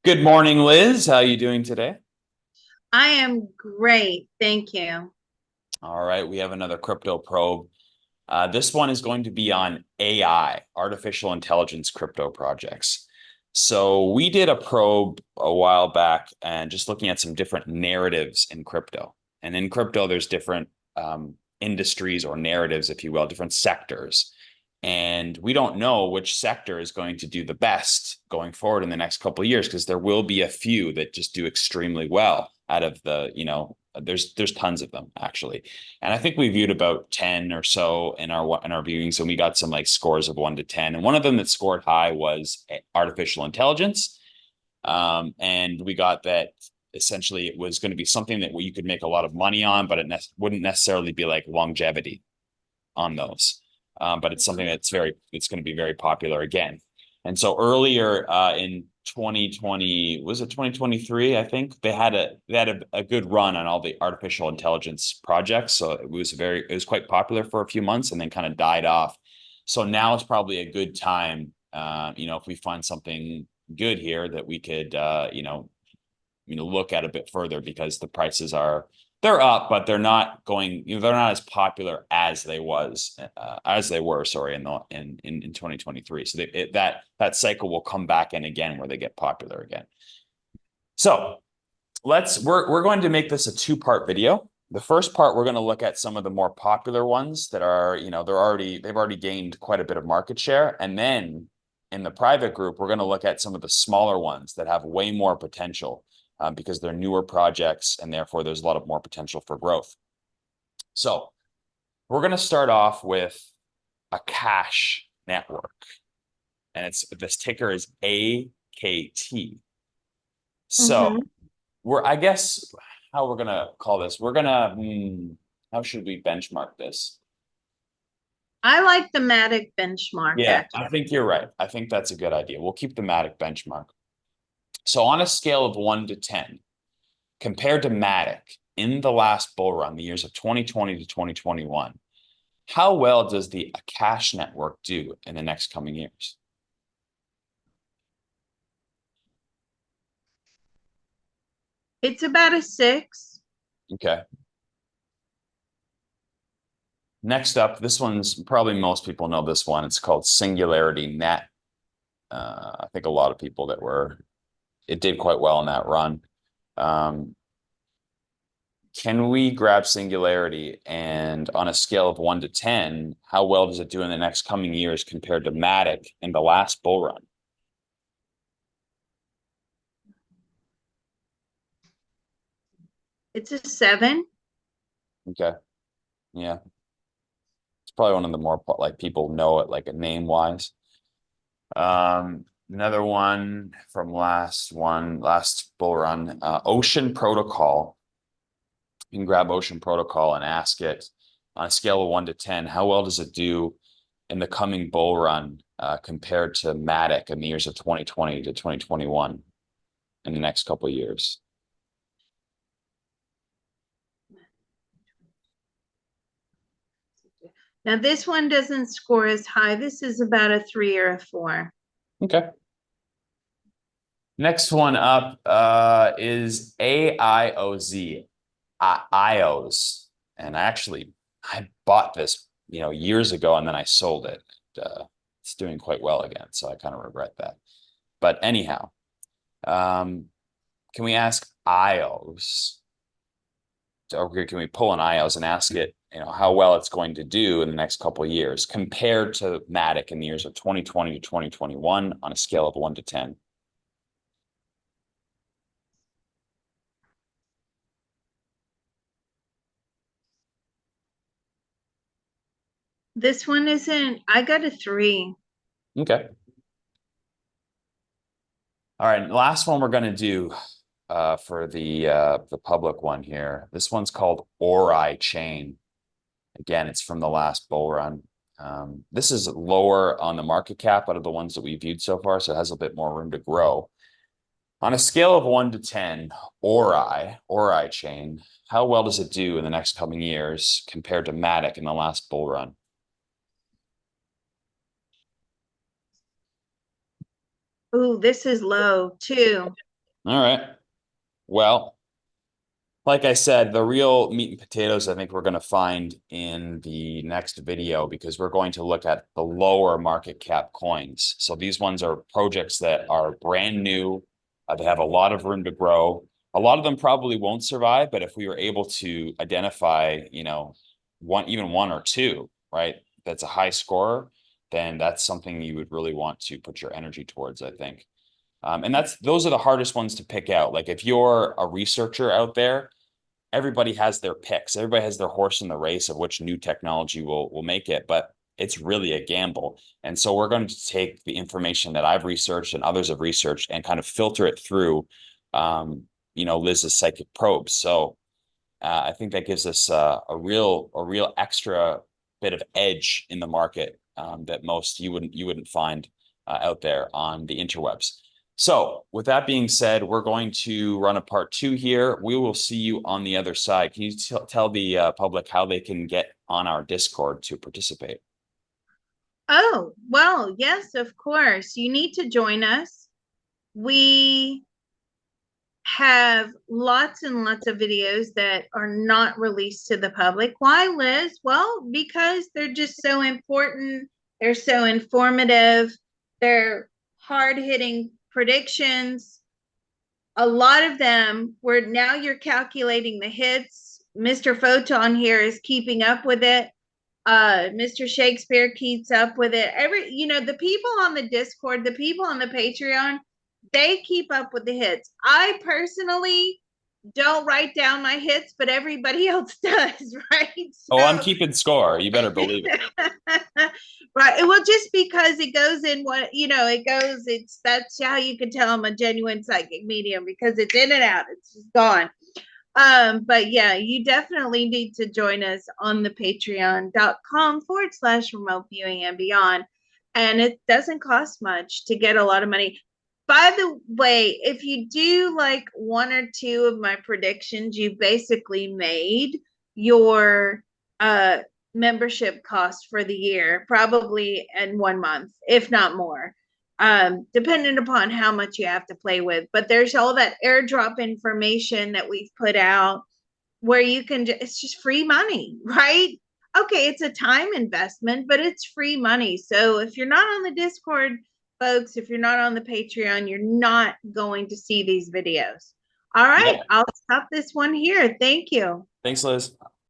Good morning, Liz. How are you doing today? I am great. Thank you. All right, we have another crypto probe. This one is going to be on AI, artificial intelligence crypto projects. So we did a probe a while back and just looking at some different narratives in crypto. And in crypto, there's different industries or narratives, if you will, different sectors. And we don't know which sector is going to do the best going forward in the next couple of years, because there will be a few that just do extremely well out of the, there's tons of them actually. And I think we viewed about 10 or so in our viewings, and we got some like scores of 1 to 10. And one of them that scored high was artificial intelligence. And we got that essentially it was going to be something that you could make a lot of money on, but it wouldn't necessarily be like longevity on those. But it's something it's going to be very popular again. And so earlier in 2020, was it 2023? I think they had a good run on all the artificial intelligence projects. So it was quite popular for a few months and then kind of died off. So now it's probably a good time, if we find something good here that we could, look at a bit further, because the prices they're up, but they're not going, they're not as popular as they were, sorry, in 2023. So that cycle will come back in again where they get popular again. So we're going to make this a two-part video. The first part, we're going to look at some of the more popular ones that are, they've already gained quite a bit of market share. And then in the private group, we're going to look at some of the smaller ones that have way more potential. Because they're newer projects and therefore there's a lot of more potential for growth. So we're going to start off with a cash network, and this ticker is AKT. So I guess how we're going to call this, how should we benchmark this? I like the Matic benchmark. Yeah, actually. I think you're right. I think that's a good idea. We'll keep the Matic benchmark. So on a scale of 1 to 10, compared to Matic in the last bull run, the years of 2020 to 2021, how well does the cash network do in the next coming years? It's about a 6. Okay. Next up, this one's probably most people know this one. It's called SingularityNET. I think a lot of people it did quite well in that run. Can we grab Singularity, and on a scale of 1 to 10, how well does it do in the next coming years compared to Matic in the last bull run? It's a 7. Okay. Yeah. It's probably one of the more like people know it like a name wise. Another one from last bull run, Ocean Protocol. You can grab Ocean Protocol and ask it on a scale of 1 to 10, how well does it do in the coming bull run compared to Matic in the years of 2020 to 2021 in the next couple of years? Now this one doesn't score as high. This is about a 3 or a 4. Okay. Next one up is AIOZ, AIOZ. And I bought this, years ago, and then I sold it. It's doing quite well again, so I kind of regret that. But anyhow, can we ask AIOZ, or can we pull an AIOZ and ask it, how well it's going to do in the next couple of years compared to Matic in the years of 2020 to 2021 on a scale of 1 to 10? This one isn't, I got a 3. Okay. All right, last one we're going to do for the public one here. This one's called OryChain. Again, it's from the last bull run. This is lower on the market cap out of the ones that we viewed so far, so it has a bit more room to grow. On a scale of 1 to 10, OryChain, how well does it do in the next coming years compared to Matic in the last bull run? Ooh, this is low too. All right. Well, like I said, the real meat and potatoes, I think we're going to find in the next video because we're going to look at the lower market cap coins. So these ones are projects that are brand new. They have a lot of room to grow. A lot of them probably won't survive, but if we were able to identify, even one or two, right, that's a high scorer, then that's something you would really want to put your energy towards, I think. And those are the hardest ones to pick out. Like if you're a researcher out there, everybody has their picks. Everybody has their horse in the race of which new technology will make it, but it's really a gamble. And so we're going to take the information that I've researched and others have researched and kind of filter it through, Liz's psychic probes. So I think that gives us a real extra bit of edge in the market that most you wouldn't find out there on the interwebs. So with that being said, we're going to run a part 2 here. We will see you on the other side. Can you tell the public how they can get on our Discord to participate? Oh, well, yes, of course. You need to join us. We have lots and lots of videos that are not released to the public. Why, Liz? Well, because they're just so important. They're so informative. They're hard-hitting predictions. A lot of them where now you're calculating the hits. Mr. Photon here is keeping up with it. Mr. Shakespeare keeps up with it. The people on the Discord, the people on the Patreon, they keep up with the hits. I personally don't write down my hits, but everybody else does, right? Oh, I'm keeping score. You better believe it. Right. Well, just because it goes in that's how you can tell I'm a genuine psychic medium because it's in and out. It's just gone. But yeah, you definitely need to join us on the patreon.com/remote viewing and beyond. And it doesn't cost much to get a lot of money. By the way, if you do like one or two of my predictions, you basically made your membership cost for the year, probably in 1 month, if not more, depending upon how much you have to play with. But there's all that airdrop information that we've put out where you can, it's just free money, right? Okay, it's a time investment, but it's free money. So if you're not on the Discord, folks, if you're not on the Patreon, you're not going to see these videos. All right, Yeah. I'll stop this one here. Thank you. Thanks, Liz.